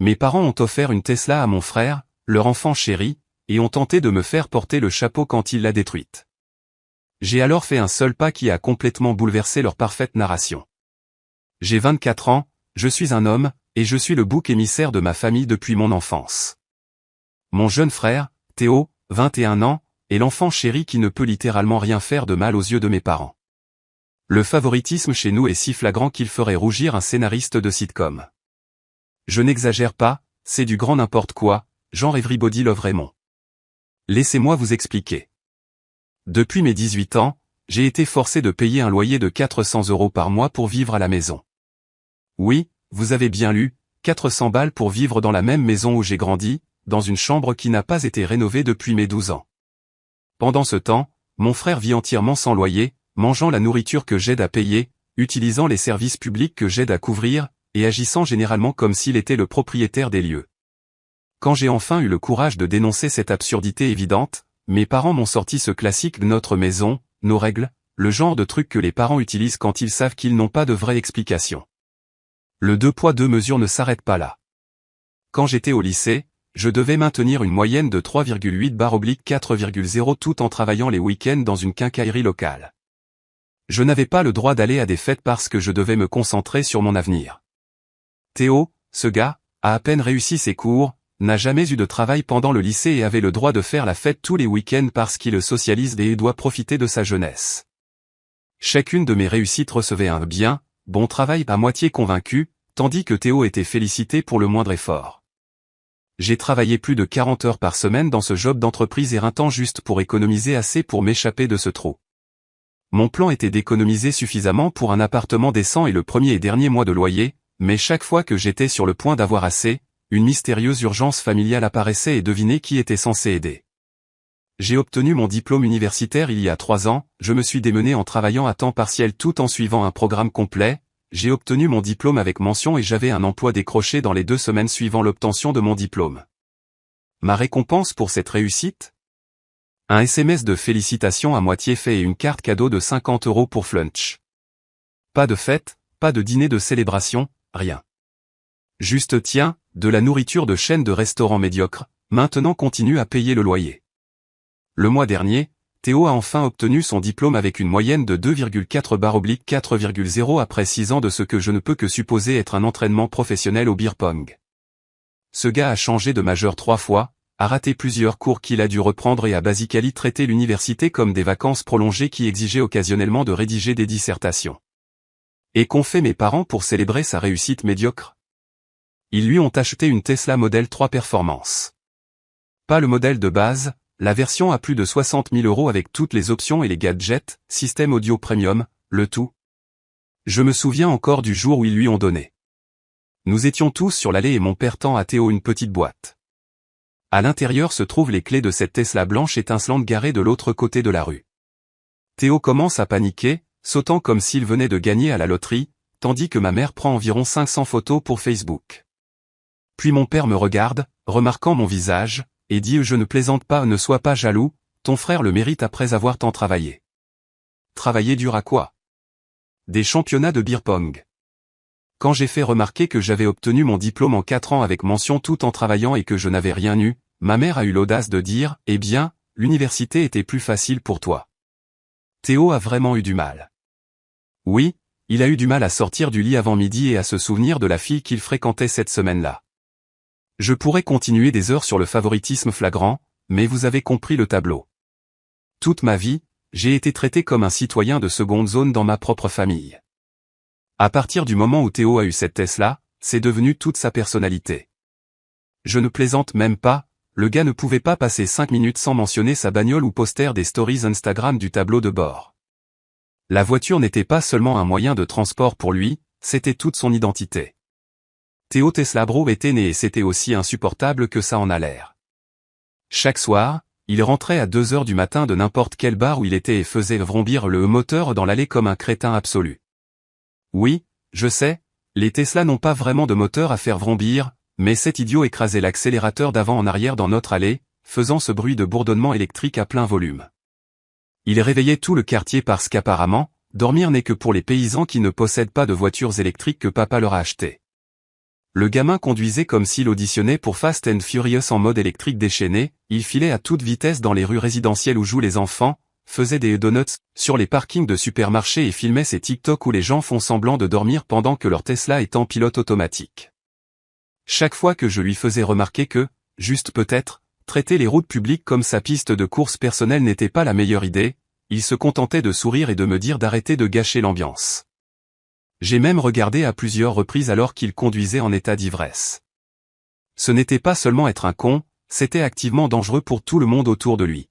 Mes parents ont offert une Tesla à mon frère, leur enfant chéri, et ont tenté de me faire porter le chapeau quand il l'a détruite. J'ai alors fait un seul pas qui a complètement bouleversé leur parfaite narration. J'ai 24 ans, je suis un homme, et je suis le bouc émissaire de ma famille depuis mon enfance. Mon jeune frère, Théo, 21 ans, est l'enfant chéri qui ne peut littéralement rien faire de mal aux yeux de mes parents. Le favoritisme chez nous est si flagrant qu'il ferait rougir un scénariste de sitcom. Je n'exagère pas, c'est du grand n'importe quoi, genre Everybody Love Raymond. Laissez-moi vous expliquer. Depuis mes 18 ans, j'ai été forcé de payer un loyer de 400 € par mois pour vivre à la maison. Oui, vous avez bien lu, 400 balles pour vivre dans la même maison où j'ai grandi, dans une chambre qui n'a pas été rénovée depuis mes 12 ans. Pendant ce temps, mon frère vit entièrement sans loyer, mangeant la nourriture que j'aide à payer, utilisant les services publics que j'aide à couvrir, et agissant généralement comme s'il était le propriétaire des lieux. Quand j'ai enfin eu le courage de dénoncer cette absurdité évidente, mes parents m'ont sorti ce classique de notre maison, nos règles, le genre de truc que les parents utilisent quand ils savent qu'ils n'ont pas de vraie explication. Le 2 poids 2 mesures ne s'arrête pas là. Quand j'étais au lycée, je devais maintenir une moyenne de 3,8/4,0 tout en travaillant les week-ends dans une quincaillerie locale. Je n'avais pas le droit d'aller à des fêtes parce que je devais me concentrer sur mon avenir. Théo, ce gars, a à peine réussi ses cours, n'a jamais eu de travail pendant le lycée et avait le droit de faire la fête tous les week-ends parce qu'il socialise et doit profiter de sa jeunesse. Chacune de mes réussites recevait un bien, bon travail à moitié convaincu, tandis que Théo était félicité pour le moindre effort. J'ai travaillé plus de 40 heures par semaine dans ce job d'entreprise éreintant juste pour économiser assez pour m'échapper de ce trou. Mon plan était d'économiser suffisamment pour un appartement décent et le premier et dernier mois de loyer, mais chaque fois que j'étais sur le point d'avoir assez, une mystérieuse urgence familiale apparaissait et devinez qui était censé aider. J'ai obtenu mon diplôme universitaire il y a 3 ans, je me suis démené en travaillant à temps partiel tout en suivant un programme complet, j'ai obtenu mon diplôme avec mention et j'avais un emploi décroché dans les 2 semaines suivant l'obtention de mon diplôme. Ma récompense pour cette réussite ? Un SMS de félicitations à moitié fait et une carte cadeau de 50 € pour Flunch. Pas de fête, pas de dîner de célébration, rien. Juste tiens, de la nourriture de chaîne de restaurants médiocres, maintenant continue à payer le loyer. Le mois dernier, Théo a enfin obtenu son diplôme avec une moyenne de 2,4/4,0 après 6 ans de ce que je ne peux que supposer être un entraînement professionnel au beer pong. Ce gars a changé de majeur 3 fois, a raté plusieurs cours qu'il a dû reprendre et a basically traité l'université comme des vacances prolongées qui exigeaient occasionnellement de rédiger des dissertations. Et qu'ont fait mes parents pour célébrer sa réussite médiocre ? Ils lui ont acheté une Tesla Model 3 Performance. Pas le modèle de base, la version à plus de 60 000 € avec toutes les options et les gadgets, système audio premium, le tout. Je me souviens encore du jour où ils lui ont donné. Nous étions tous sur l'allée et mon père tend à Théo une petite boîte. À l'intérieur se trouvent les clés de cette Tesla blanche étincelante garée de l'autre côté de la rue. Théo commence à paniquer, sautant comme s'il venait de gagner à la loterie, tandis que ma mère prend environ 500 photos pour Facebook. Puis mon père me regarde, remarquant mon visage, et dit « Je ne plaisante pas, ne sois pas jaloux, ton frère le mérite après avoir tant travaillé. » Travailler dur à quoi ? Des championnats de beer pong. Quand j'ai fait remarquer que j'avais obtenu mon diplôme en 4 ans avec mention tout en travaillant et que je n'avais rien eu, ma mère a eu l'audace de dire « Eh bien, l'université était plus facile pour toi. » Théo a vraiment eu du mal. Oui, il a eu du mal à sortir du lit avant midi et à se souvenir de la fille qu'il fréquentait cette semaine-là. Je pourrais continuer des heures sur le favoritisme flagrant, mais vous avez compris le tableau. Toute ma vie, j'ai été traité comme un citoyen de seconde zone dans ma propre famille. À partir du moment où Théo a eu cette Tesla, c'est devenu toute sa personnalité. Je ne plaisante même pas, le gars ne pouvait pas passer 5 minutes sans mentionner sa bagnole ou poster des stories Instagram du tableau de bord. La voiture n'était pas seulement un moyen de transport pour lui, c'était toute son identité. Théo Tesla Bro était né et c'était aussi insupportable que ça en a l'air. Chaque soir, il rentrait à 2 h du matin de n'importe quel bar où il était et faisait vrombir le moteur dans l'allée comme un crétin absolu. Oui, je sais, les Tesla n'ont pas vraiment de moteur à faire vrombir, mais cet idiot écrasait l'accélérateur d'avant en arrière dans notre allée, faisant ce bruit de bourdonnement électrique à plein volume. Il réveillait tout le quartier parce qu'apparemment, dormir n'est que pour les paysans qui ne possèdent pas de voitures électriques que papa leur a achetées. Le gamin conduisait comme s'il auditionnait pour Fast and Furious en mode électrique déchaîné, il filait à toute vitesse dans les rues résidentielles où jouent les enfants, faisait des donuts sur les parkings de supermarchés et filmait ces TikTok où les gens font semblant de dormir pendant que leur Tesla est en pilote automatique. Chaque fois que je lui faisais remarquer que, juste peut-être, traiter les routes publiques comme sa piste de course personnelle n'était pas la meilleure idée, il se contentait de sourire et de me dire d'arrêter de gâcher l'ambiance. J'ai même regardé à plusieurs reprises alors qu'il conduisait en état d'ivresse. Ce n'était pas seulement être un con, c'était activement dangereux pour tout le monde autour de lui.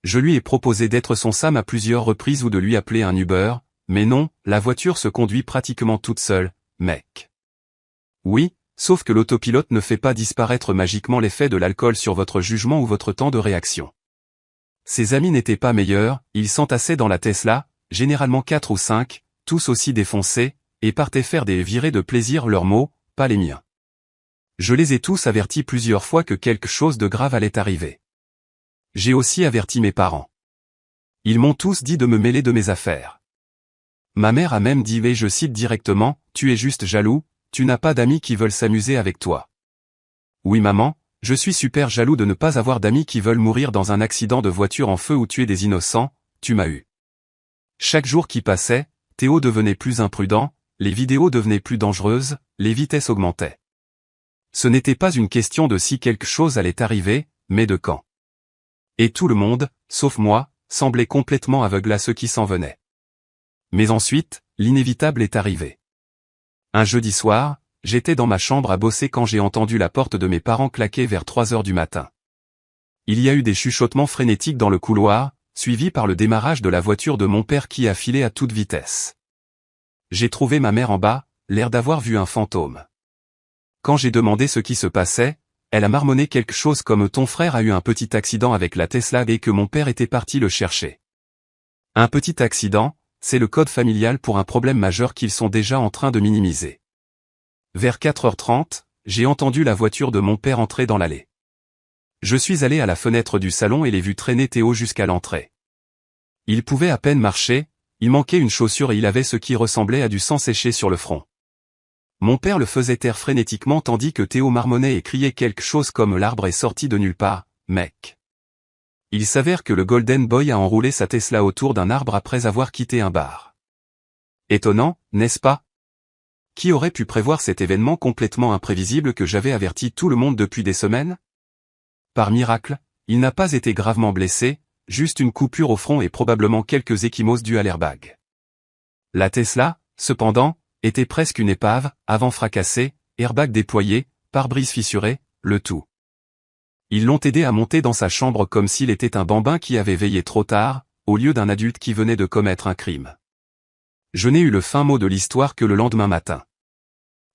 Je lui ai proposé d'être son Sam à plusieurs reprises ou de lui appeler un Uber, mais non, la voiture se conduit pratiquement toute seule, mec. Oui, sauf que l'autopilote ne fait pas disparaître magiquement l'effet de l'alcool sur votre jugement ou votre temps de réaction. Ses amis n'étaient pas meilleurs, ils s'entassaient dans la Tesla, généralement 4 ou 5, tous aussi défoncés, et partaient faire des virées de plaisir leurs mots, pas les miens. Je les ai tous avertis plusieurs fois que quelque chose de grave allait arriver. J'ai aussi averti mes parents. Ils m'ont tous dit de me mêler de mes affaires. Ma mère a même dit et je cite directement, « Tu es juste jaloux, tu n'as pas d'amis qui veulent s'amuser avec toi. » Oui maman, je suis super jaloux de ne pas avoir d'amis qui veulent mourir dans un accident de voiture en feu ou tuer des innocents, tu m'as eu. Chaque jour qui passait, Théo devenait plus imprudent, les vidéos devenaient plus dangereuses, les vitesses augmentaient. Ce n'était pas une question de si quelque chose allait arriver, mais de quand. Et tout le monde, sauf moi, semblait complètement aveugle à ce qui s'en venait. Mais ensuite, l'inévitable est arrivé. Un jeudi soir, j'étais dans ma chambre à bosser quand j'ai entendu la porte de mes parents claquer vers 3 heures du matin. Il y a eu des chuchotements frénétiques dans le couloir, suivis par le démarrage de la voiture de mon père qui a filé à toute vitesse. J'ai trouvé ma mère en bas, l'air d'avoir vu un fantôme. Quand j'ai demandé ce qui se passait, elle a marmonné quelque chose comme « Ton frère a eu un petit accident avec la Tesla et que mon père était parti le chercher. » Un petit accident, c'est le code familial pour un problème majeur qu'ils sont déjà en train de minimiser. Vers 4h30, j'ai entendu la voiture de mon père entrer dans l'allée. Je suis allé à la fenêtre du salon et l'ai vu traîner Théo jusqu'à l'entrée. Il pouvait à peine marcher, il manquait une chaussure et il avait ce qui ressemblait à du sang séché sur le front. Mon père le faisait taire frénétiquement tandis que Théo marmonnait et criait quelque chose comme « L'arbre est sorti de nulle part, mec ». Il s'avère que le Golden Boy a enroulé sa Tesla autour d'un arbre après avoir quitté un bar. Étonnant, n'est-ce pas? Qui aurait pu prévoir cet événement complètement imprévisible que j'avais averti tout le monde depuis des semaines? Par miracle, il n'a pas été gravement blessé, juste une coupure au front et probablement quelques ecchymoses dues à l'airbag. La Tesla, cependant, était presque une épave, avant fracassé, airbag déployé, pare-brise fissuré, le tout. Ils l'ont aidé à monter dans sa chambre comme s'il était un bambin qui avait veillé trop tard, au lieu d'un adulte qui venait de commettre un crime. Je n'ai eu le fin mot de l'histoire que le lendemain matin.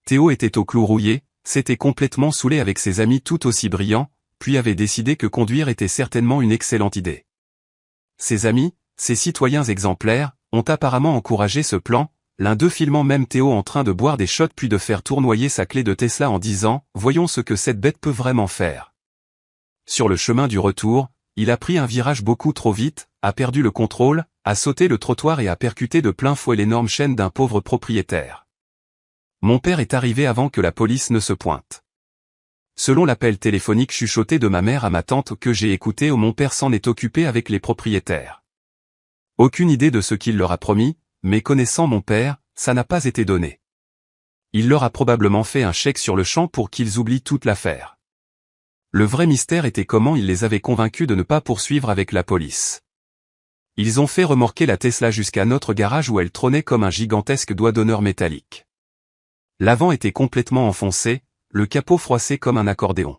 Théo était au clou rouillé, s'était complètement saoulé avec ses amis tout aussi brillants, puis avait décidé que conduire était certainement une excellente idée. Ses amis, ces citoyens exemplaires, ont apparemment encouragé ce plan, l'un d'eux filmant même Théo en train de boire des shots puis de faire tournoyer sa clé de Tesla en disant « Voyons ce que cette bête peut vraiment faire ». Sur le chemin du retour, il a pris un virage beaucoup trop vite, a perdu le contrôle, a sauté le trottoir et a percuté de plein fouet l'énorme chaîne d'un pauvre propriétaire. Mon père est arrivé avant que la police ne se pointe. Selon l'appel téléphonique chuchoté de ma mère à ma tante que j'ai écouté, mon père s'en est occupé avec les propriétaires. Aucune idée de ce qu'il leur a promis, mais connaissant mon père, ça n'a pas été donné. Il leur a probablement fait un chèque sur le champ pour qu'ils oublient toute l'affaire. Le vrai mystère était comment il les avait convaincus de ne pas poursuivre avec la police. Ils ont fait remorquer la Tesla jusqu'à notre garage où elle trônait comme un gigantesque doigt d'honneur métallique. L'avant était complètement enfoncé, le capot froissé comme un accordéon.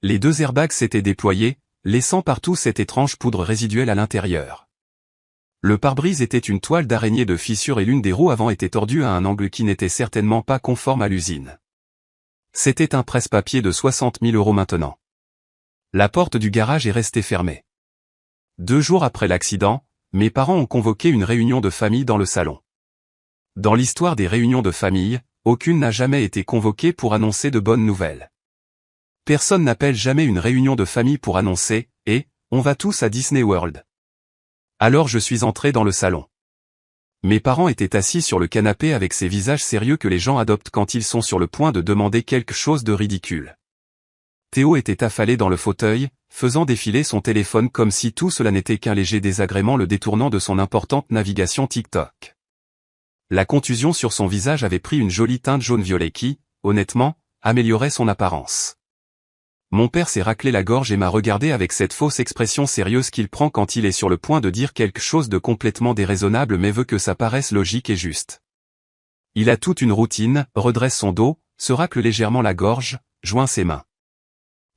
Les deux airbags s'étaient déployés, laissant partout cette étrange poudre résiduelle à l'intérieur. Le pare-brise était une toile d'araignée de fissure et l'une des roues avant était tordue à un angle qui n'était certainement pas conforme à l'usine. C'était un presse-papier de 60 000 € maintenant. La porte du garage est restée fermée. 2 jours après l'accident, mes parents ont convoqué une réunion de famille dans le salon. Dans l'histoire des réunions de famille, aucune n'a jamais été convoquée pour annoncer de bonnes nouvelles. Personne n'appelle jamais une réunion de famille pour annoncer « Et, on va tous à Disney World ». Alors je suis entré dans le salon. Mes parents étaient assis sur le canapé avec ces visages sérieux que les gens adoptent quand ils sont sur le point de demander quelque chose de ridicule. Théo était affalé dans le fauteuil, faisant défiler son téléphone comme si tout cela n'était qu'un léger désagrément le détournant de son importante navigation TikTok. La contusion sur son visage avait pris une jolie teinte jaune-violet qui, honnêtement, améliorait son apparence. Mon père s'est raclé la gorge et m'a regardé avec cette fausse expression sérieuse qu'il prend quand il est sur le point de dire quelque chose de complètement déraisonnable mais veut que ça paraisse logique et juste. Il a toute une routine, redresse son dos, se racle légèrement la gorge, joint ses mains.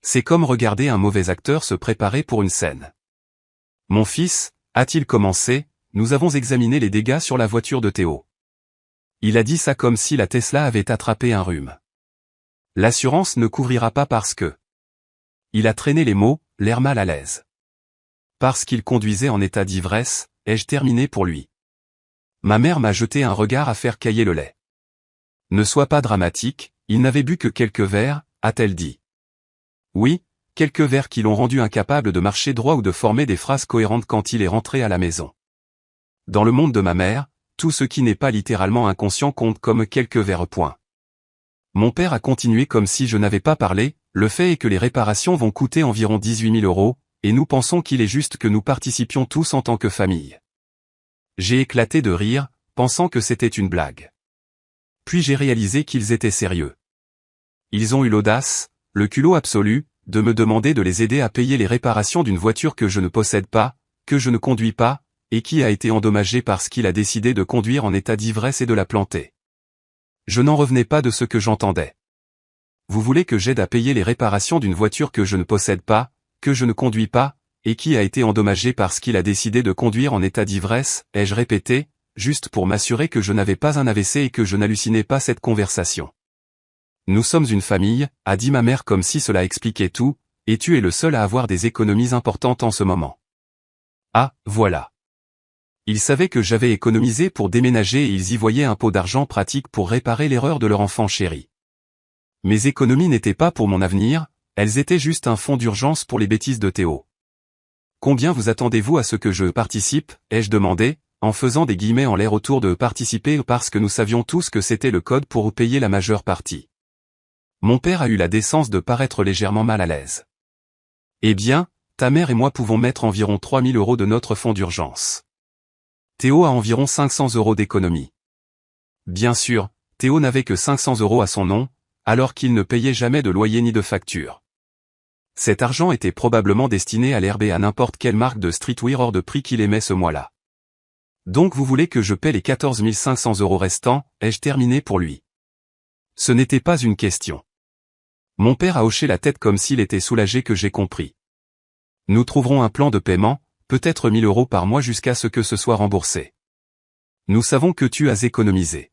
C'est comme regarder un mauvais acteur se préparer pour une scène. Mon fils, a-t-il commencé, nous avons examiné les dégâts sur la voiture de Théo. Il a dit ça comme si la Tesla avait attrapé un rhume. L'assurance ne couvrira pas parce que... Il a traîné les mots, l'air mal à l'aise. Parce qu'il conduisait en état d'ivresse, ai-je terminé pour lui. Ma mère m'a jeté un regard à faire cailler le lait. Ne sois pas dramatique, il n'avait bu que quelques verres, a-t-elle dit. Oui, quelques verres qui l'ont rendu incapable de marcher droit ou de former des phrases cohérentes quand il est rentré à la maison. Dans le monde de ma mère, tout ce qui n'est pas littéralement inconscient compte comme quelques verres. Mon père a continué comme si je n'avais pas parlé, le fait est que les réparations vont coûter environ 18 000 €, et nous pensons qu'il est juste que nous participions tous en tant que famille. J'ai éclaté de rire, pensant que c'était une blague. Puis j'ai réalisé qu'ils étaient sérieux. Ils ont eu l'audace, le culot absolu, de me demander de les aider à payer les réparations d'une voiture que je ne possède pas, que je ne conduis pas, et qui a été endommagée parce qu'il a décidé de conduire en état d'ivresse et de la planter. Je n'en revenais pas de ce que j'entendais. Vous voulez que j'aide à payer les réparations d'une voiture que je ne possède pas, que je ne conduis pas, et qui a été endommagée parce qu'il a décidé de conduire en état d'ivresse, ai-je répété, juste pour m'assurer que je n'avais pas un AVC et que je n'hallucinais pas cette conversation. Nous sommes une famille, a dit ma mère comme si cela expliquait tout, et tu es le seul à avoir des économies importantes en ce moment. Ah, voilà. Ils savaient que j'avais économisé pour déménager et ils y voyaient un pot d'argent pratique pour réparer l'erreur de leur enfant chéri. Mes économies n'étaient pas pour mon avenir, elles étaient juste un fonds d'urgence pour les bêtises de Théo. Combien vous attendez-vous à ce que je participe, ai-je demandé, en faisant des guillemets en l'air autour de participer parce que nous savions tous que c'était le code pour payer la majeure partie. Mon père a eu la décence de paraître légèrement mal à l'aise. Eh bien, ta mère et moi pouvons mettre environ 3 000 € de notre fonds d'urgence. Théo a environ 500 € d'économie. Bien sûr, Théo n'avait que 500 € à son nom, alors qu'il ne payait jamais de loyer ni de facture. Cet argent était probablement destiné à l'herbe et à n'importe quelle marque de streetwear hors de prix qu'il aimait ce mois-là. Donc vous voulez que je paie les 14 500 € restants, ai-je terminé pour lui. Ce n'était pas une question. Mon père a hoché la tête comme s'il était soulagé que j'ai compris. Nous trouverons un plan de paiement, peut-être 1 000 € par mois jusqu'à ce que ce soit remboursé. Nous savons que tu as économisé.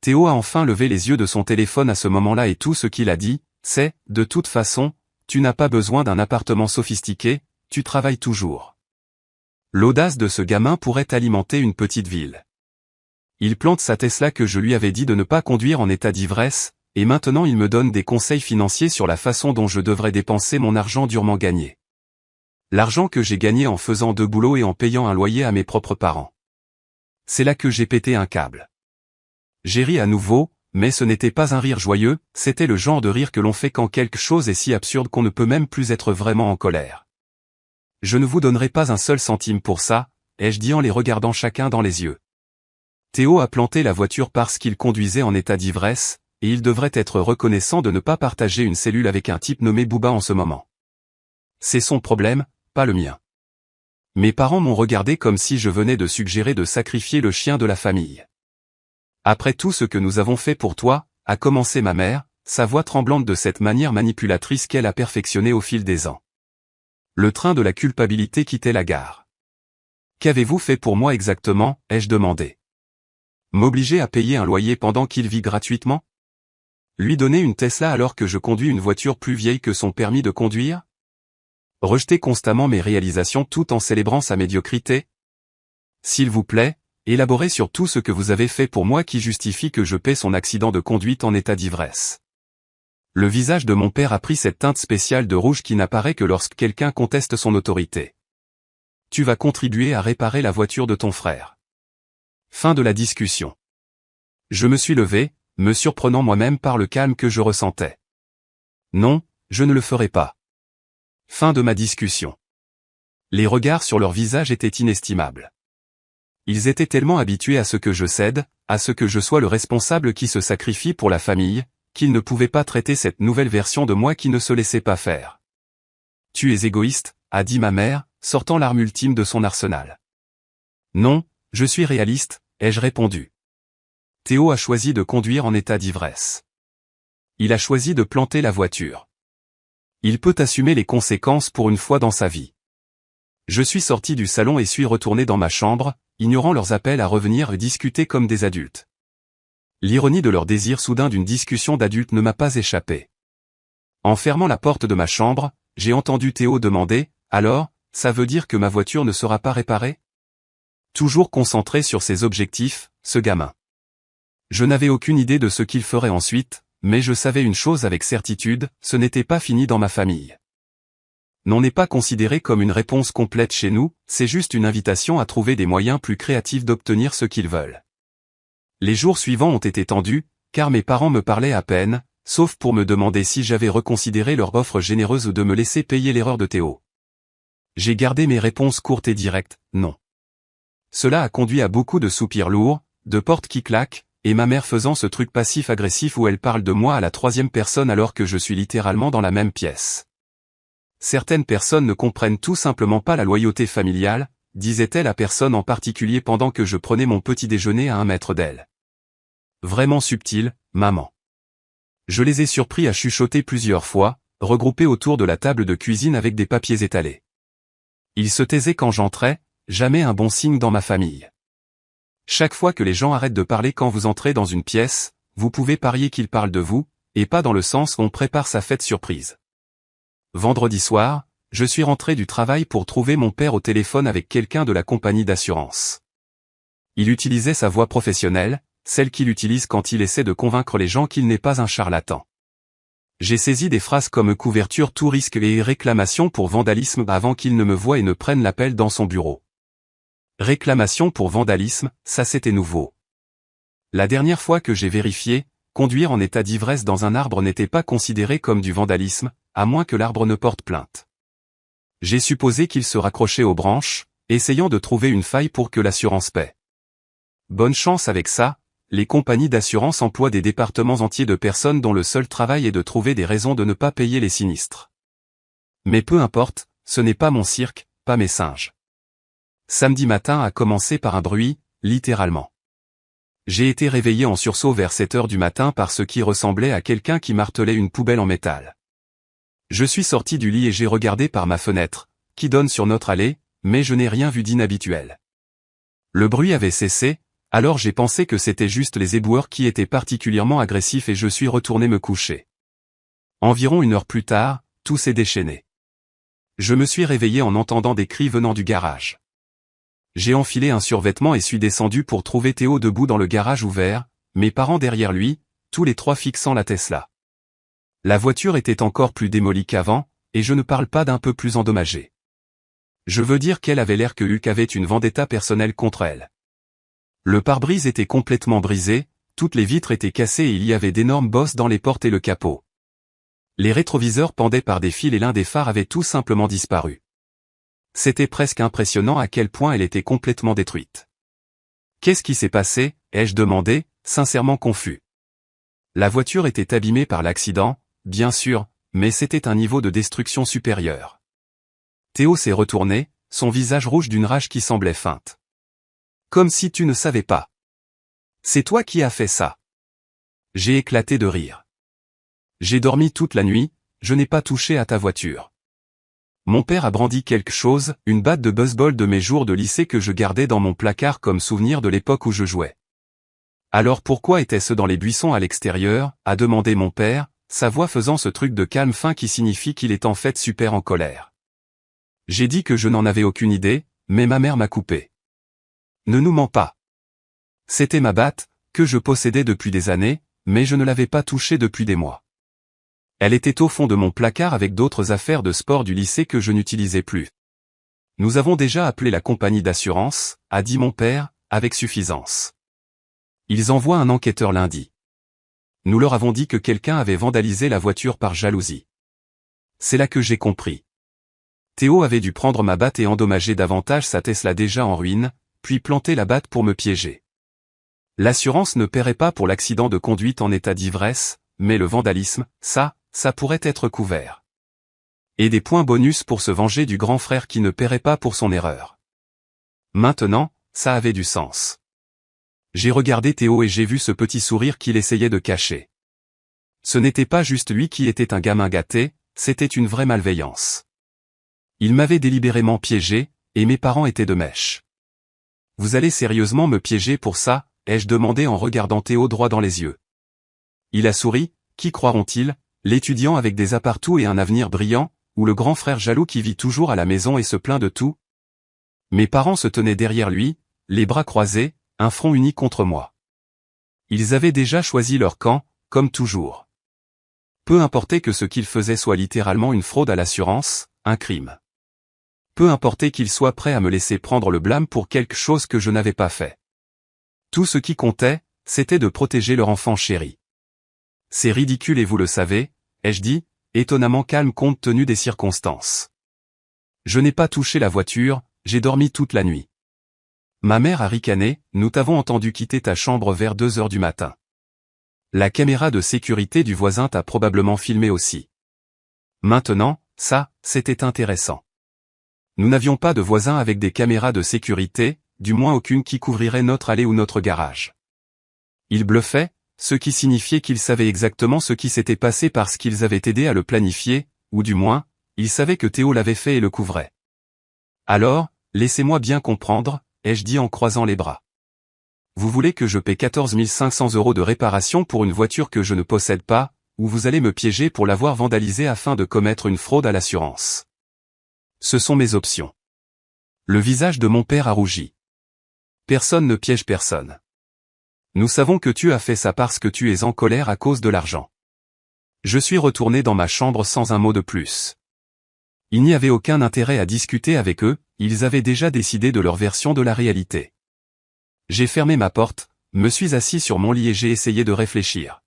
Théo a enfin levé les yeux de son téléphone à ce moment-là et tout ce qu'il a dit, c'est, de toute façon, tu n'as pas besoin d'un appartement sophistiqué, tu travailles toujours. L'audace de ce gamin pourrait alimenter une petite ville. Il plante sa Tesla que je lui avais dit de ne pas conduire en état d'ivresse, et maintenant il me donne des conseils financiers sur la façon dont je devrais dépenser mon argent durement gagné. L'argent que j'ai gagné en faisant 2 boulots et en payant un loyer à mes propres parents. C'est là que j'ai pété un câble. J'ai ri à nouveau, mais ce n'était pas un rire joyeux, c'était le genre de rire que l'on fait quand quelque chose est si absurde qu'on ne peut même plus être vraiment en colère. Je ne vous donnerai pas un seul centime pour ça, ai-je dit en les regardant chacun dans les yeux. Théo a planté la voiture parce qu'il conduisait en état d'ivresse, et il devrait être reconnaissant de ne pas partager une cellule avec un type nommé Booba en ce moment. C'est son problème, pas le mien. Mes parents m'ont regardé comme si je venais de suggérer de sacrifier le chien de la famille. Après tout ce que nous avons fait pour toi, a commencé ma mère, sa voix tremblante de cette manière manipulatrice qu'elle a perfectionnée au fil des ans. Le train de la culpabilité quittait la gare. Qu'avez-vous fait pour moi exactement, ai-je demandé. M'obliger à payer un loyer pendant qu'il vit gratuitement? Lui donner une Tesla alors que je conduis une voiture plus vieille que son permis de conduire? Rejeter constamment mes réalisations tout en célébrant sa médiocrité? S'il vous plaît, élaborez sur tout ce que vous avez fait pour moi qui justifie que je paie son accident de conduite en état d'ivresse. Le visage de mon père a pris cette teinte spéciale de rouge qui n'apparaît que lorsque quelqu'un conteste son autorité. Tu vas contribuer à réparer la voiture de ton frère. Fin de la discussion. Je me suis levé, me surprenant moi-même par le calme que je ressentais. Non, je ne le ferai pas. Fin de ma discussion. Les regards sur leur visage étaient inestimables. Ils étaient tellement habitués à ce que je cède, à ce que je sois le responsable qui se sacrifie pour la famille, qu'ils ne pouvaient pas traiter cette nouvelle version de moi qui ne se laissait pas faire. Tu es égoïste, a dit ma mère, sortant l'arme ultime de son arsenal. Non, je suis réaliste, ai-je répondu. Théo a choisi de conduire en état d'ivresse. Il a choisi de planter la voiture. Il peut assumer les conséquences pour une fois dans sa vie. Je suis sorti du salon et suis retourné dans ma chambre, ignorant leurs appels à revenir et discuter comme des adultes. L'ironie de leur désir soudain d'une discussion d'adultes ne m'a pas échappé. En fermant la porte de ma chambre, j'ai entendu Théo demander « Alors, ça veut dire que ma voiture ne sera pas réparée ?» Toujours concentré sur ses objectifs, ce gamin. Je n'avais aucune idée de ce qu'il ferait ensuite, mais je savais une chose avec certitude, ce n'était pas fini dans ma famille. Non n'est pas considéré comme une réponse complète chez nous, c'est juste une invitation à trouver des moyens plus créatifs d'obtenir ce qu'ils veulent. Les jours suivants ont été tendus, car mes parents me parlaient à peine, sauf pour me demander si j'avais reconsidéré leur offre généreuse de me laisser payer l'erreur de Théo. J'ai gardé mes réponses courtes et directes, non. Cela a conduit à beaucoup de soupirs lourds, de portes qui claquent, et ma mère faisant ce truc passif-agressif où elle parle de moi à la troisième personne alors que je suis littéralement dans la même pièce. Certaines personnes ne comprennent tout simplement pas la loyauté familiale, disait-elle à personne en particulier pendant que je prenais mon petit déjeuner à 1 mètre d'elle. Vraiment subtil, maman. Je les ai surpris à chuchoter plusieurs fois, regroupés autour de la table de cuisine avec des papiers étalés. Ils se taisaient quand j'entrais, jamais un bon signe dans ma famille. Chaque fois que les gens arrêtent de parler quand vous entrez dans une pièce, vous pouvez parier qu'ils parlent de vous, et pas dans le sens où on prépare sa fête surprise. Vendredi soir, je suis rentré du travail pour trouver mon père au téléphone avec quelqu'un de la compagnie d'assurance. Il utilisait sa voix professionnelle, celle qu'il utilise quand il essaie de convaincre les gens qu'il n'est pas un charlatan. J'ai saisi des phrases comme couverture tout risque et réclamation pour vandalisme avant qu'il ne me voie et ne prenne l'appel dans son bureau. Réclamation pour vandalisme, ça c'était nouveau. La dernière fois que j'ai vérifié, conduire en état d'ivresse dans un arbre n'était pas considéré comme du vandalisme, à moins que l'arbre ne porte plainte. J'ai supposé qu'il se raccrochait aux branches, essayant de trouver une faille pour que l'assurance paie. Bonne chance avec ça, les compagnies d'assurance emploient des départements entiers de personnes dont le seul travail est de trouver des raisons de ne pas payer les sinistres. Mais peu importe, ce n'est pas mon cirque, pas mes singes. Samedi matin a commencé par un bruit, littéralement. J'ai été réveillé en sursaut vers 7 heures du matin par ce qui ressemblait à quelqu'un qui martelait une poubelle en métal. Je suis sorti du lit et j'ai regardé par ma fenêtre, qui donne sur notre allée, mais je n'ai rien vu d'inhabituel. Le bruit avait cessé, alors j'ai pensé que c'était juste les éboueurs qui étaient particulièrement agressifs et je suis retourné me coucher. Environ 1 heure plus tard, tout s'est déchaîné. Je me suis réveillé en entendant des cris venant du garage. J'ai enfilé un survêtement et suis descendu pour trouver Théo debout dans le garage ouvert, mes parents derrière lui, tous les 3 fixant la Tesla. La voiture était encore plus démolie qu'avant, et je ne parle pas d'un peu plus endommagée. Je veux dire qu'elle avait l'air que Huck avait une vendetta personnelle contre elle. Le pare-brise était complètement brisé, toutes les vitres étaient cassées et il y avait d'énormes bosses dans les portes et le capot. Les rétroviseurs pendaient par des fils et l'un des phares avait tout simplement disparu. C'était presque impressionnant à quel point elle était complètement détruite. Qu'est-ce qui s'est passé, ai-je demandé, sincèrement confus. La voiture était abîmée par l'accident, bien sûr, mais c'était un niveau de destruction supérieur. Théo s'est retourné, son visage rouge d'une rage qui semblait feinte. Comme si tu ne savais pas. C'est toi qui as fait ça. J'ai éclaté de rire. J'ai dormi toute la nuit, je n'ai pas touché à ta voiture. Mon père a brandi quelque chose, une batte de baseball de mes jours de lycée que je gardais dans mon placard comme souvenir de l'époque où je jouais. Alors pourquoi était-ce dans les buissons à l'extérieur, a demandé mon père, sa voix faisant ce truc de calme fin qui signifie qu'il est en fait super en colère. J'ai dit que je n'en avais aucune idée, mais ma mère m'a coupé. Ne nous mens pas. C'était ma batte, que je possédais depuis des années, mais je ne l'avais pas touchée depuis des mois. Elle était au fond de mon placard avec d'autres affaires de sport du lycée que je n'utilisais plus. Nous avons déjà appelé la compagnie d'assurance, a dit mon père, avec suffisance. Ils envoient un enquêteur lundi. Nous leur avons dit que quelqu'un avait vandalisé la voiture par jalousie. C'est là que j'ai compris. Théo avait dû prendre ma batte et endommager davantage sa Tesla déjà en ruine, puis planter la batte pour me piéger. L'assurance ne paierait pas pour l'accident de conduite en état d'ivresse, mais le vandalisme, ça pourrait être couvert. Et des points bonus pour se venger du grand frère qui ne paierait pas pour son erreur. Maintenant, ça avait du sens. J'ai regardé Théo et j'ai vu ce petit sourire qu'il essayait de cacher. Ce n'était pas juste lui qui était un gamin gâté, c'était une vraie malveillance. Il m'avait délibérément piégé, et mes parents étaient de mèche. « Vous allez sérieusement me piéger pour ça ?» ai-je demandé en regardant Théo droit dans les yeux. Il a souri. Qui croiront-ils, l'étudiant avec des appartements et un avenir brillant, ou le grand frère jaloux qui vit toujours à la maison et se plaint de tout? Mes parents se tenaient derrière lui, les bras croisés, un front uni contre moi. Ils avaient déjà choisi leur camp, comme toujours. Peu importait que ce qu'ils faisaient soit littéralement une fraude à l'assurance, un crime. Peu importait qu'ils soient prêts à me laisser prendre le blâme pour quelque chose que je n'avais pas fait. Tout ce qui comptait, c'était de protéger leur enfant chéri. C'est ridicule et vous le savez, ai-je dit, étonnamment calme compte tenu des circonstances. Je n'ai pas touché la voiture, j'ai dormi toute la nuit. Ma mère a ricané, nous t'avons entendu quitter ta chambre vers 2 heures du matin. La caméra de sécurité du voisin t'a probablement filmé aussi. Maintenant, ça, c'était intéressant. Nous n'avions pas de voisins avec des caméras de sécurité, du moins aucune qui couvrirait notre allée ou notre garage. Ils bluffaient, ce qui signifiait qu'ils savaient exactement ce qui s'était passé parce qu'ils avaient aidé à le planifier, ou du moins, ils savaient que Théo l'avait fait et le couvrait. Alors, laissez-moi bien comprendre, ai-je dit en croisant les bras. Vous voulez que je paie 14 500 € de réparation pour une voiture que je ne possède pas, ou vous allez me piéger pour l'avoir vandalisée afin de commettre une fraude à l'assurance? Ce sont mes options. Le visage de mon père a rougi. Personne ne piège personne. Nous savons que tu as fait ça parce que tu es en colère à cause de l'argent. Je suis retourné dans ma chambre sans un mot de plus. Il n'y avait aucun intérêt à discuter avec eux, ils avaient déjà décidé de leur version de la réalité. J'ai fermé ma porte, me suis assis sur mon lit et j'ai essayé de réfléchir.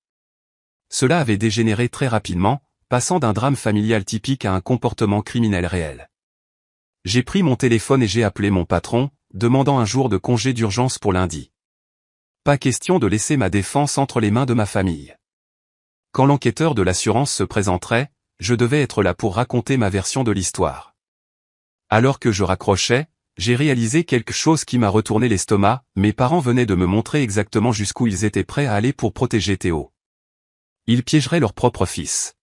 Cela avait dégénéré très rapidement, passant d'un drame familial typique à un comportement criminel réel. J'ai pris mon téléphone et j'ai appelé mon patron, demandant un jour de congé d'urgence pour lundi. Pas question de laisser ma défense entre les mains de ma famille. Quand l'enquêteur de l'assurance se présenterait, je devais être là pour raconter ma version de l'histoire. Alors que je raccrochais, j'ai réalisé quelque chose qui m'a retourné l'estomac, mes parents venaient de me montrer exactement jusqu'où ils étaient prêts à aller pour protéger Théo. Ils piégeraient leur propre fils.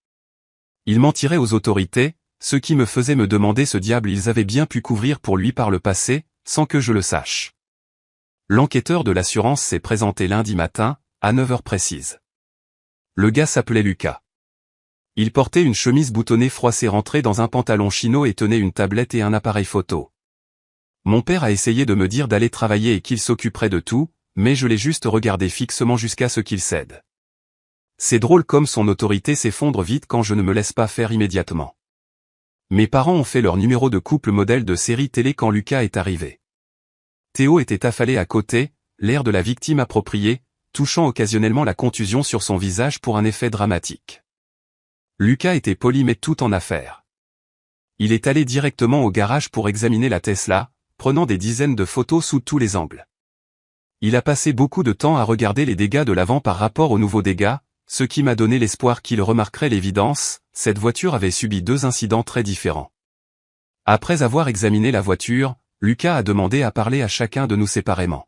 Ils mentiraient aux autorités, ce qui me faisait me demander ce diable ils avaient bien pu couvrir pour lui par le passé, sans que je le sache. L'enquêteur de l'assurance s'est présenté lundi matin, à 9 heures précises. Le gars s'appelait Lucas. Il portait une chemise boutonnée froissée rentrée dans un pantalon chino et tenait une tablette et un appareil photo. Mon père a essayé de me dire d'aller travailler et qu'il s'occuperait de tout, mais je l'ai juste regardé fixement jusqu'à ce qu'il cède. C'est drôle comme son autorité s'effondre vite quand je ne me laisse pas faire immédiatement. Mes parents ont fait leur numéro de couple modèle de série télé quand Lucas est arrivé. Théo était affalé à côté, l'air de la victime appropriée, touchant occasionnellement la contusion sur son visage pour un effet dramatique. Lucas était poli mais tout en affaire. Il est allé directement au garage pour examiner la Tesla, prenant des dizaines de photos sous tous les angles. Il a passé beaucoup de temps à regarder les dégâts de l'avant par rapport aux nouveaux dégâts, ce qui m'a donné l'espoir qu'il remarquerait l'évidence, cette voiture avait subi 2 incidents très différents. Après avoir examiné la voiture, Lucas a demandé à parler à chacun de nous séparément.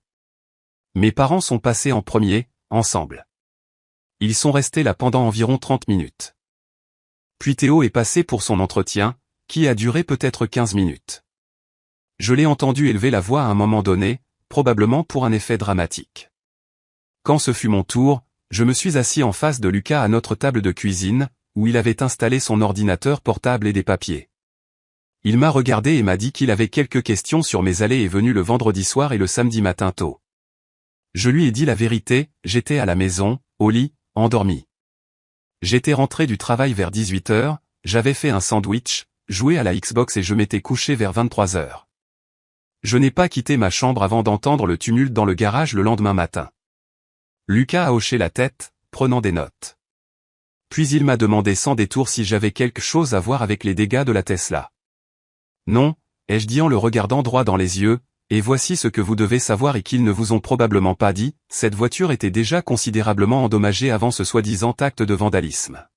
Mes parents sont passés en premier, ensemble. Ils sont restés là pendant environ 30 minutes. Puis Théo est passé pour son entretien, qui a duré peut-être 15 minutes. Je l'ai entendu élever la voix à un moment donné, probablement pour un effet dramatique. Quand ce fut mon tour, je me suis assis en face de Lucas à notre table de cuisine, où il avait installé son ordinateur portable et des papiers. Il m'a regardé et m'a dit qu'il avait quelques questions sur mes allées et venues le vendredi soir et le samedi matin tôt. Je lui ai dit la vérité, j'étais à la maison, au lit, endormi. J'étais rentré du travail vers 18 heures, j'avais fait un sandwich, joué à la Xbox et je m'étais couché vers 23 heures. Je n'ai pas quitté ma chambre avant d'entendre le tumulte dans le garage le lendemain matin. Lucas a hoché la tête, prenant des notes. Puis il m'a demandé sans détour si j'avais quelque chose à voir avec les dégâts de la Tesla. Non, ai-je dit en le regardant droit dans les yeux, et voici ce que vous devez savoir et qu'ils ne vous ont probablement pas dit, cette voiture était déjà considérablement endommagée avant ce soi-disant acte de vandalisme.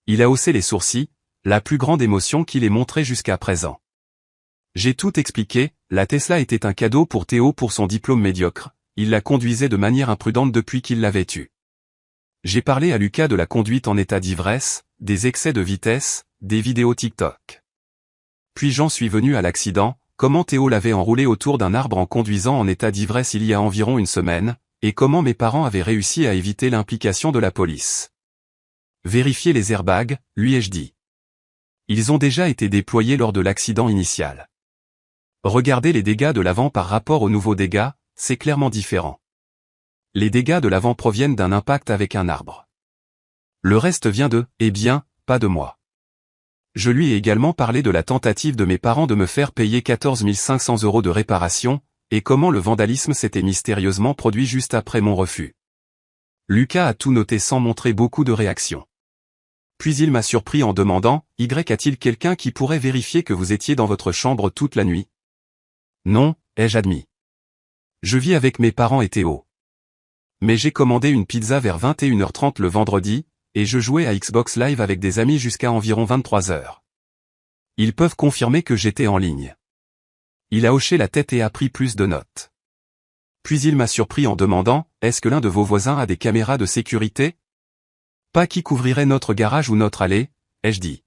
Il a haussé les sourcils, la plus grande émotion qu'il ait montrée jusqu'à présent. J'ai tout expliqué, la Tesla était un cadeau pour Théo pour son diplôme médiocre, il la conduisait de manière imprudente depuis qu'il l'avait eue. J'ai parlé à Lucas de la conduite en état d'ivresse, des excès de vitesse, des vidéos TikTok. Puis j'en suis venu à l'accident, comment Théo l'avait enroulé autour d'un arbre en conduisant en état d'ivresse il y a environ une semaine, et comment mes parents avaient réussi à éviter l'implication de la police. Vérifiez les airbags, lui ai-je dit. Ils ont déjà été déployés lors de l'accident initial. Regardez les dégâts de l'avant par rapport aux nouveaux dégâts, c'est clairement différent. Les dégâts de l'avant proviennent d'un impact avec un arbre. Le reste vient de, eh bien, pas de moi. Je lui ai également parlé de la tentative de mes parents de me faire payer 14 500 € de réparation, et comment le vandalisme s'était mystérieusement produit juste après mon refus. Lucas a tout noté sans montrer beaucoup de réaction. Puis il m'a surpris en demandant, « Y a-t-il quelqu'un qui pourrait vérifier que vous étiez dans votre chambre toute la nuit ?» Non, ai-je admis. Je vis avec mes parents et Théo. Mais j'ai commandé une pizza vers 21h30 le vendredi, et je jouais à Xbox Live avec des amis jusqu'à environ 23h. Ils peuvent confirmer que j'étais en ligne. Il a hoché la tête et a pris plus de notes. Puis il m'a surpris en demandant, « Est-ce que l'un de vos voisins a des caméras de sécurité ?» Pas qui couvrirait notre garage ou notre allée, ai-je dit.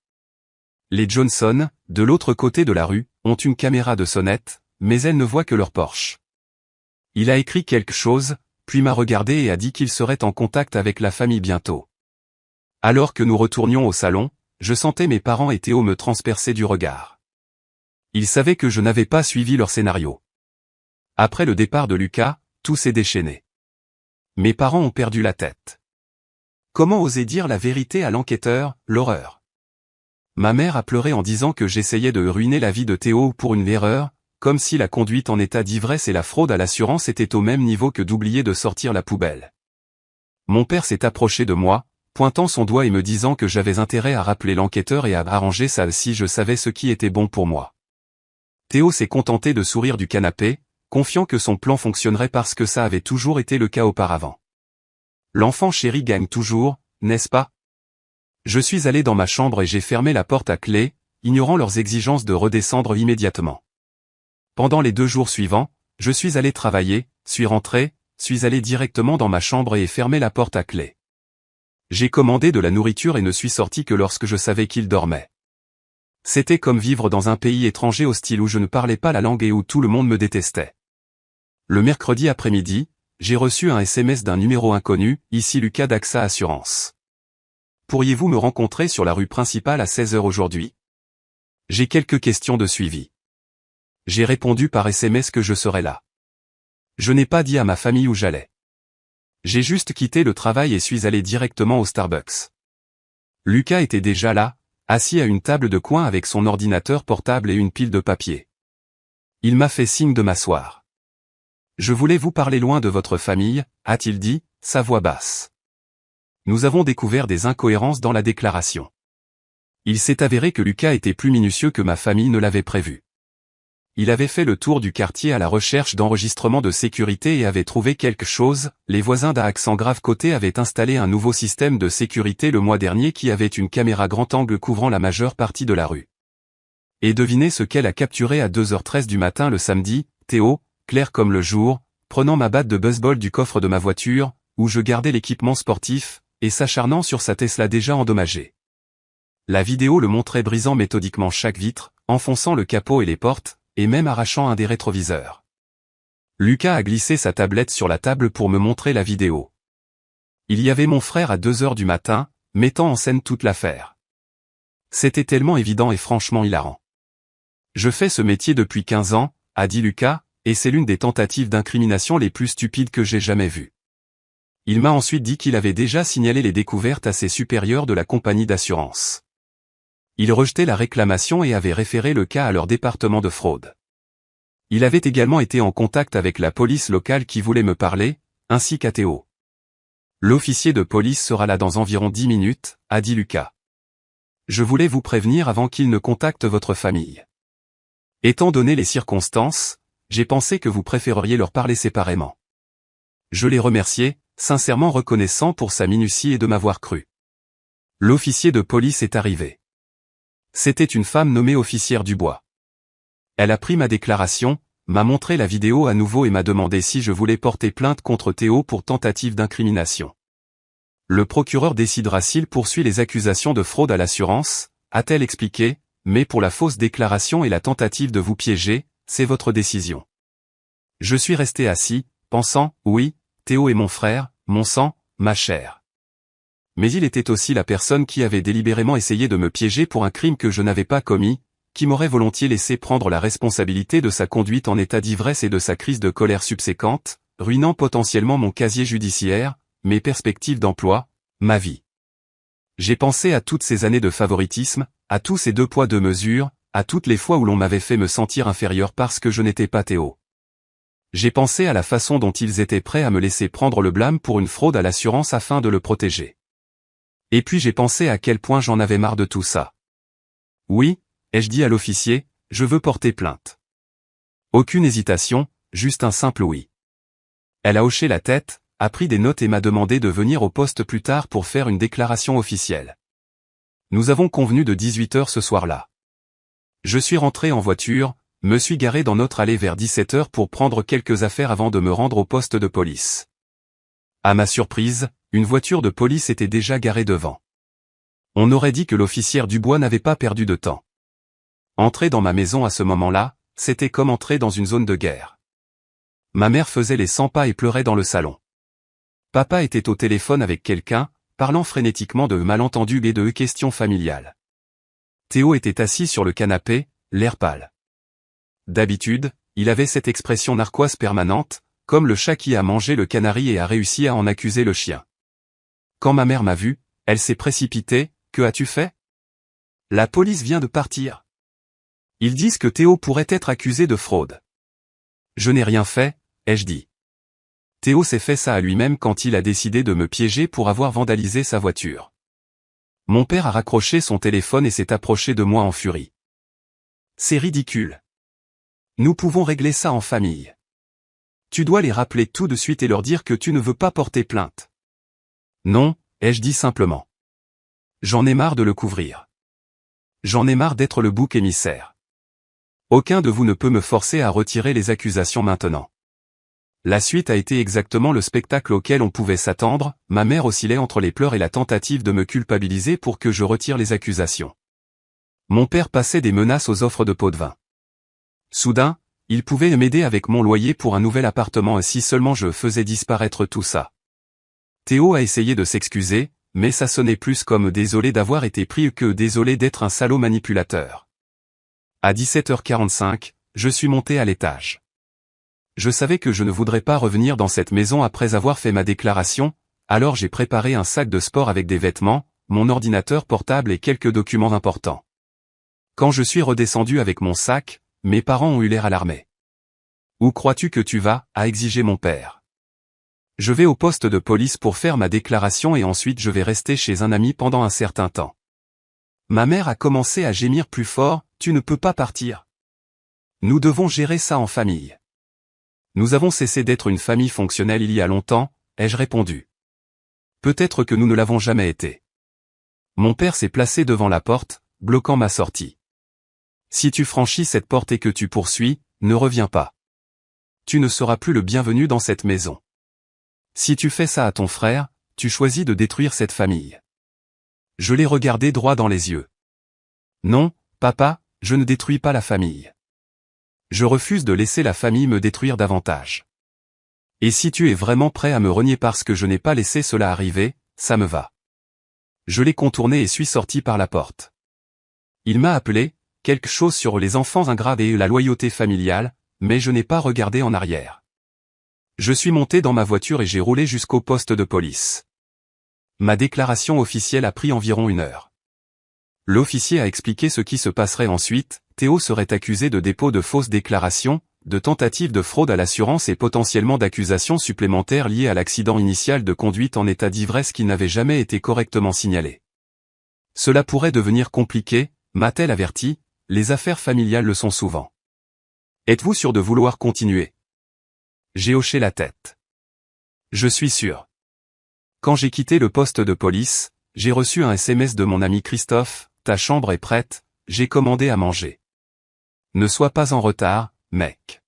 Les Johnson, de l'autre côté de la rue, ont une caméra de sonnette, mais elle ne voit que leur Porsche. Il a écrit quelque chose, puis m'a regardé et a dit qu'il serait en contact avec la famille bientôt. Alors que nous retournions au salon, je sentais mes parents et Théo me transpercer du regard. Ils savaient que je n'avais pas suivi leur scénario. Après le départ de Lucas, tout s'est déchaîné. Mes parents ont perdu la tête. Comment oser dire la vérité à l'enquêteur, l'horreur. Ma mère a pleuré en disant que j'essayais de ruiner la vie de Théo pour une erreur, comme si la conduite en état d'ivresse et la fraude à l'assurance étaient au même niveau que d'oublier de sortir la poubelle. Mon père s'est approché de moi, pointant son doigt et me disant que j'avais intérêt à rappeler l'enquêteur et à arranger ça si je savais ce qui était bon pour moi. Théo s'est contenté de sourire du canapé, confiant que son plan fonctionnerait parce que ça avait toujours été le cas auparavant. L'enfant chéri gagne toujours, n'est-ce pas? Je suis allé dans ma chambre et j'ai fermé la porte à clé, ignorant leurs exigences de redescendre immédiatement. Pendant les 2 jours suivants, je suis allé travailler, suis rentré, suis allé directement dans ma chambre et ai fermé la porte à clé. J'ai commandé de la nourriture et ne suis sorti que lorsque je savais qu'il dormait. C'était comme vivre dans un pays étranger hostile où je ne parlais pas la langue et où tout le monde me détestait. Le mercredi après-midi, j'ai reçu un SMS d'un numéro inconnu, ici Lucas d'AXA Assurance. Pourriez-vous me rencontrer sur la rue principale à 16h aujourd'hui? J'ai quelques questions de suivi. J'ai répondu par SMS que je serais là. Je n'ai pas dit à ma famille où j'allais. J'ai juste quitté le travail et suis allé directement au Starbucks. Lucas était déjà là, assis à une table de coin avec son ordinateur portable et une pile de papier. Il m'a fait signe de m'asseoir. Je voulais vous parler loin de votre famille, a-t-il dit, sa voix basse. Nous avons découvert des incohérences dans la déclaration. Il s'est avéré que Lucas était plus minutieux que ma famille ne l'avait prévu. Il avait fait le tour du quartier à la recherche d'enregistrements de sécurité et avait trouvé quelque chose, les voisins d'Accent Grave Côté avaient installé un nouveau système de sécurité le mois dernier qui avait une caméra grand angle couvrant la majeure partie de la rue. Et devinez ce qu'elle a capturé à 2h13 du matin le samedi, Théo, clair comme le jour, prenant ma batte de baseball du coffre de ma voiture, où je gardais l'équipement sportif, et s'acharnant sur sa Tesla déjà endommagée. La vidéo le montrait brisant méthodiquement chaque vitre, enfonçant le capot et les portes, et même arrachant un des rétroviseurs. Lucas a glissé sa tablette sur la table pour me montrer la vidéo. Il y avait mon frère à 2h du matin, mettant en scène toute l'affaire. C'était tellement évident et franchement hilarant. Je fais ce métier depuis 15 ans, a dit Lucas, et c'est l'une des tentatives d'incrimination les plus stupides que j'ai jamais vues. Il m'a ensuite dit qu'il avait déjà signalé les découvertes à ses supérieurs de la compagnie d'assurance. Il rejetait la réclamation et avait référé le cas à leur département de fraude. Il avait également été en contact avec la police locale qui voulait me parler, ainsi qu'à Théo. L'officier de police sera là dans environ 10 minutes, a dit Lucas. Je voulais vous prévenir avant qu'il ne contacte votre famille. Étant donné les circonstances, j'ai pensé que vous préféreriez leur parler séparément. Je l'ai remercié, sincèrement reconnaissant pour sa minutie et de m'avoir cru. L'officier de police est arrivé. C'était une femme nommée officière Dubois. Elle a pris ma déclaration, m'a montré la vidéo à nouveau et m'a demandé si je voulais porter plainte contre Théo pour tentative d'incrimination. Le procureur décidera s'il poursuit les accusations de fraude à l'assurance, a-t-elle expliqué, mais pour la fausse déclaration et la tentative de vous piéger, c'est votre décision. Je suis resté assis, pensant, oui, Théo est mon frère, mon sang, ma chair. Mais il était aussi la personne qui avait délibérément essayé de me piéger pour un crime que je n'avais pas commis, qui m'aurait volontiers laissé prendre la responsabilité de sa conduite en état d'ivresse et de sa crise de colère subséquente, ruinant potentiellement mon casier judiciaire, mes perspectives d'emploi, ma vie. J'ai pensé à toutes ces années de favoritisme, à tous ces 2 poids 2 mesures, à toutes les fois où l'on m'avait fait me sentir inférieur parce que je n'étais pas Théo. J'ai pensé à la façon dont ils étaient prêts à me laisser prendre le blâme pour une fraude à l'assurance afin de le protéger. Et puis j'ai pensé à quel point j'en avais marre de tout ça. Oui, ai-je dit à l'officier, je veux porter plainte. Aucune hésitation, juste un simple oui. Elle a hoché la tête, a pris des notes et m'a demandé de venir au poste plus tard pour faire une déclaration officielle. Nous avons convenu de 18h ce soir-là. Je suis rentré en voiture, me suis garé dans notre allée vers 17h pour prendre quelques affaires avant de me rendre au poste de police. À ma surprise, une voiture de police était déjà garée devant. On aurait dit que l'officière Dubois n'avait pas perdu de temps. Entrer dans ma maison à ce moment-là, c'était comme entrer dans une zone de guerre. Ma mère faisait les 100 pas et pleurait dans le salon. Papa était au téléphone avec quelqu'un, parlant frénétiquement de malentendus et de questions familiales. Théo était assis sur le canapé, l'air pâle. D'habitude, il avait cette expression narquoise permanente, comme le chat qui a mangé le canari et a réussi à en accuser le chien. Quand ma mère m'a vu, elle s'est précipitée, « Que as-tu fait ? La police vient de partir. Ils disent que Théo pourrait être accusé de fraude. » Je n'ai rien fait, ai-je dit. Théo s'est fait ça à lui-même quand il a décidé de me piéger pour avoir vandalisé sa voiture. Mon père a raccroché son téléphone et s'est approché de moi en furie. C'est ridicule. Nous pouvons régler ça en famille. Tu dois les rappeler tout de suite et leur dire que tu ne veux pas porter plainte. Non, ai-je dit simplement. J'en ai marre de le couvrir. J'en ai marre d'être le bouc émissaire. Aucun de vous ne peut me forcer à retirer les accusations maintenant. La suite a été exactement le spectacle auquel on pouvait s'attendre, ma mère oscillait entre les pleurs et la tentative de me culpabiliser pour que je retire les accusations. Mon père passait des menaces aux offres de pots de vin. Soudain, il pouvait m'aider avec mon loyer pour un nouvel appartement et si seulement je faisais disparaître tout ça. Théo a essayé de s'excuser, mais ça sonnait plus comme désolé d'avoir été pris que désolé d'être un salaud manipulateur. À 17h45, je suis monté à l'étage. Je savais que je ne voudrais pas revenir dans cette maison après avoir fait ma déclaration, alors j'ai préparé un sac de sport avec des vêtements, mon ordinateur portable et quelques documents importants. Quand je suis redescendu avec mon sac, mes parents ont eu l'air alarmés. « Où crois-tu que tu vas ?» a exigé mon père. « Je vais au poste de police pour faire ma déclaration et ensuite je vais rester chez un ami pendant un certain temps. » Ma mère a commencé à gémir plus fort, « Tu ne peux pas partir. Nous devons gérer ça en famille. » Nous avons cessé d'être une famille fonctionnelle il y a longtemps, ai-je répondu. Peut-être que nous ne l'avons jamais été. Mon père s'est placé devant la porte, bloquant ma sortie. Si tu franchis cette porte et que tu poursuis, ne reviens pas. Tu ne seras plus le bienvenu dans cette maison. Si tu fais ça à ton frère, tu choisis de détruire cette famille. Je l'ai regardé droit dans les yeux. Non, papa, je ne détruis pas la famille. Je refuse de laisser la famille me détruire davantage. Et si tu es vraiment prêt à me renier parce que je n'ai pas laissé cela arriver, ça me va. Je l'ai contourné et suis sorti par la porte. Il m'a appelé, quelque chose sur les enfants ingrats et la loyauté familiale, mais je n'ai pas regardé en arrière. Je suis monté dans ma voiture et j'ai roulé jusqu'au poste de police. Ma déclaration officielle a pris environ 1 heure. L'officier a expliqué ce qui se passerait ensuite, Théo serait accusé de dépôt de fausses déclarations, de tentatives de fraude à l'assurance et potentiellement d'accusations supplémentaires liées à l'accident initial de conduite en état d'ivresse qui n'avait jamais été correctement signalé. Cela pourrait devenir compliqué, m'a-t-elle averti, les affaires familiales le sont souvent. Êtes-vous sûr de vouloir continuer? J'ai hoché la tête. Je suis sûr. Quand j'ai quitté le poste de police, j'ai reçu un SMS de mon ami Christophe, ta chambre est prête, j'ai commandé à manger. Ne sois pas en retard, mec.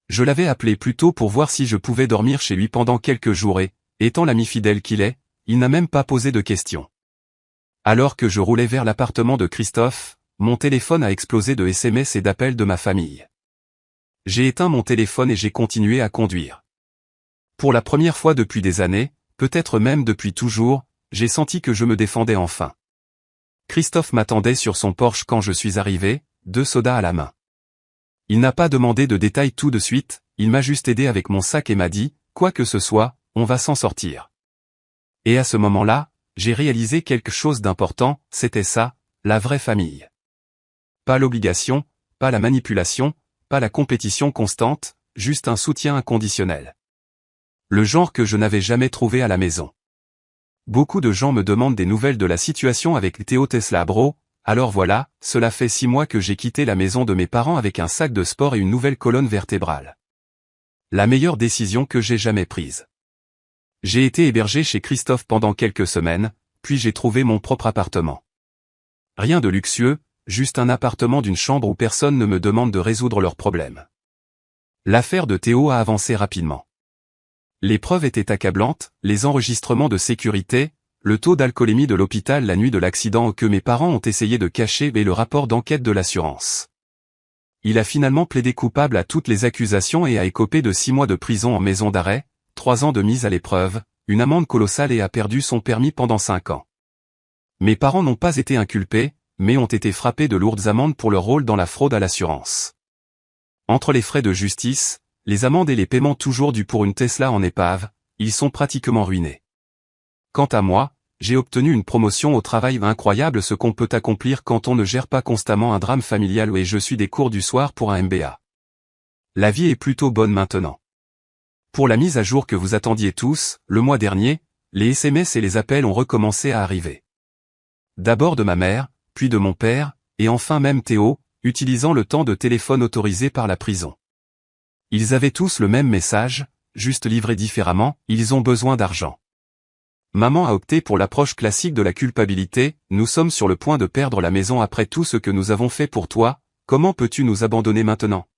Je l'avais appelé plus tôt pour voir si je pouvais dormir chez lui pendant quelques jours et, étant l'ami fidèle qu'il est, il n'a même pas posé de questions. Alors que je roulais vers l'appartement de Christophe, mon téléphone a explosé de SMS et d'appels de ma famille. J'ai éteint mon téléphone et j'ai continué à conduire. Pour la première fois depuis des années, peut-être même depuis toujours, j'ai senti que je me défendais enfin. Christophe m'attendait sur son Porsche quand je suis arrivé, 2 sodas à la main. Il n'a pas demandé de détails tout de suite, il m'a juste aidé avec mon sac et m'a dit, quoi que ce soit, on va s'en sortir. Et à ce moment-là, j'ai réalisé quelque chose d'important, c'était ça, la vraie famille. Pas l'obligation, pas la manipulation, pas la compétition constante, juste un soutien inconditionnel. Le genre que je n'avais jamais trouvé à la maison. Beaucoup de gens me demandent des nouvelles de la situation avec Théo Tesla Bro, alors voilà, cela fait 6 mois que j'ai quitté la maison de mes parents avec un sac de sport et une nouvelle colonne vertébrale. La meilleure décision que j'ai jamais prise. J'ai été hébergé chez Christophe pendant quelques semaines, puis j'ai trouvé mon propre appartement. Rien de luxueux, juste un appartement d'une chambre où personne ne me demande de résoudre leurs problèmes. L'affaire de Théo a avancé rapidement. Les preuves étaient accablantes, les enregistrements de sécurité, le taux d'alcoolémie de l'hôpital la nuit de l'accident que mes parents ont essayé de cacher et le rapport d'enquête de l'assurance. Il a finalement plaidé coupable à toutes les accusations et a écopé de 6 mois de prison en maison d'arrêt, 3 ans de mise à l'épreuve, une amende colossale et a perdu son permis pendant 5 ans. Mes parents n'ont pas été inculpés, mais ont été frappés de lourdes amendes pour leur rôle dans la fraude à l'assurance. Entre les frais de justice, les amendes et les paiements toujours dus pour une Tesla en épave, ils sont pratiquement ruinés. Quant à moi, j'ai obtenu une promotion au travail incroyable, ce qu'on peut accomplir quand on ne gère pas constamment un drame familial et je suis des cours du soir pour un MBA. La vie est plutôt bonne maintenant. Pour la mise à jour que vous attendiez tous, le mois dernier, les SMS et les appels ont recommencé à arriver. D'abord de ma mère, puis de mon père, et enfin même Théo, utilisant le temps de téléphone autorisé par la prison. Ils avaient tous le même message, juste livré différemment, ils ont besoin d'argent. Maman a opté pour l'approche classique de la culpabilité, nous sommes sur le point de perdre la maison après tout ce que nous avons fait pour toi, comment peux-tu nous abandonner maintenant?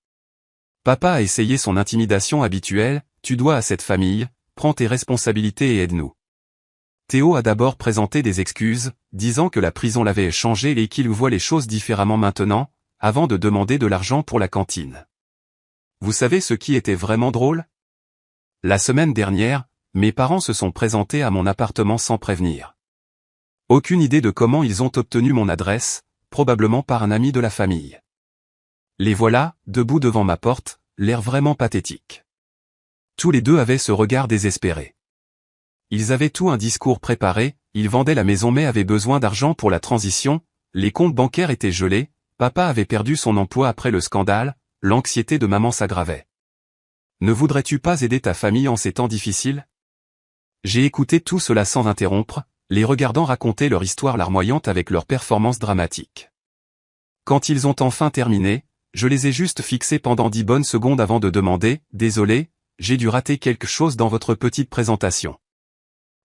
Papa a essayé son intimidation habituelle, tu dois à cette famille, prends tes responsabilités et aide-nous. Théo a d'abord présenté des excuses, disant que la prison l'avait changé et qu'il voit les choses différemment maintenant, avant de demander de l'argent pour la cantine. Vous savez ce qui était vraiment drôle? La semaine dernière, mes parents se sont présentés à mon appartement sans prévenir. Aucune idée de comment ils ont obtenu mon adresse, probablement par un ami de la famille. Les voilà, debout devant ma porte, l'air vraiment pathétique. Tous les deux avaient ce regard désespéré. Ils avaient tout un discours préparé, ils vendaient la maison mais avaient besoin d'argent pour la transition, les comptes bancaires étaient gelés, papa avait perdu son emploi après le scandale, l'anxiété de maman s'aggravait. Ne voudrais-tu pas aider ta famille en ces temps difficiles? J'ai écouté tout cela sans interrompre, les regardant raconter leur histoire larmoyante avec leur performance dramatique. Quand ils ont enfin terminé, je les ai juste fixés pendant 10 bonnes secondes avant de demander, désolé, j'ai dû rater quelque chose dans votre petite présentation.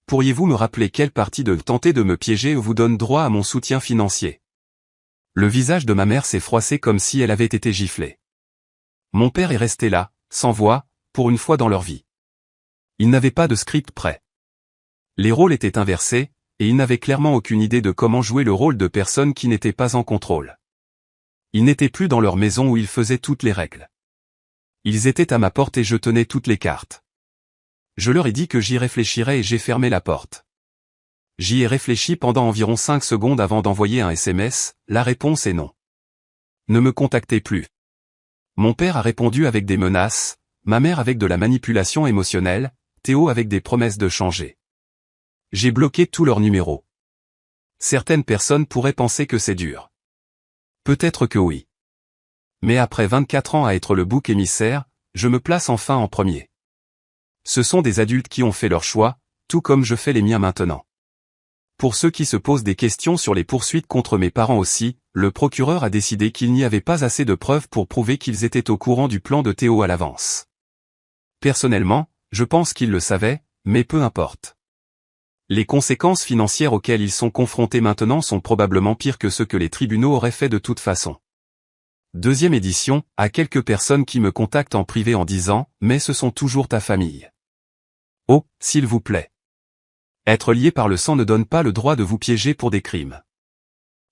Pourriez-vous me rappeler quelle partie de tenter de me piéger vous donne droit à mon soutien financier? Le visage de ma mère s'est froissé comme si elle avait été giflée. Mon père est resté là, sans voix, pour une fois dans leur vie. Il n'avait pas de script prêt. Les rôles étaient inversés, et il n'avait clairement aucune idée de comment jouer le rôle de personne qui n'était pas en contrôle. Ils n'étaient plus dans leur maison où ils faisaient toutes les règles. Ils étaient à ma porte et je tenais toutes les cartes. Je leur ai dit que j'y réfléchirais et j'ai fermé la porte. J'y ai réfléchi pendant environ 5 secondes avant d'envoyer un SMS, la réponse est non. Ne me contactez plus. Mon père a répondu avec des menaces, ma mère avec de la manipulation émotionnelle, Théo avec des promesses de changer. J'ai bloqué tous leurs numéros. Certaines personnes pourraient penser que c'est dur. Peut-être que oui. Mais après 24 ans à être le bouc émissaire, je me place enfin en premier. Ce sont des adultes qui ont fait leur choix, tout comme je fais les miens maintenant. Pour ceux qui se posent des questions sur les poursuites contre mes parents aussi, le procureur a décidé qu'il n'y avait pas assez de preuves pour prouver qu'ils étaient au courant du plan de Théo à l'avance. Personnellement, je pense qu'ils le savaient, mais peu importe. Les conséquences financières auxquelles ils sont confrontés maintenant sont probablement pires que ce que les tribunaux auraient fait de toute façon. Deuxième édition, à quelques personnes qui me contactent en privé en disant « Mais ce sont toujours ta famille. » Oh, s'il vous plaît. Être lié par le sang ne donne pas le droit de vous piéger pour des crimes.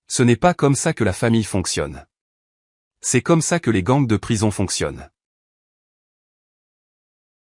Ce n'est pas comme ça que la famille fonctionne. C'est comme ça que les gangs de prison fonctionnent.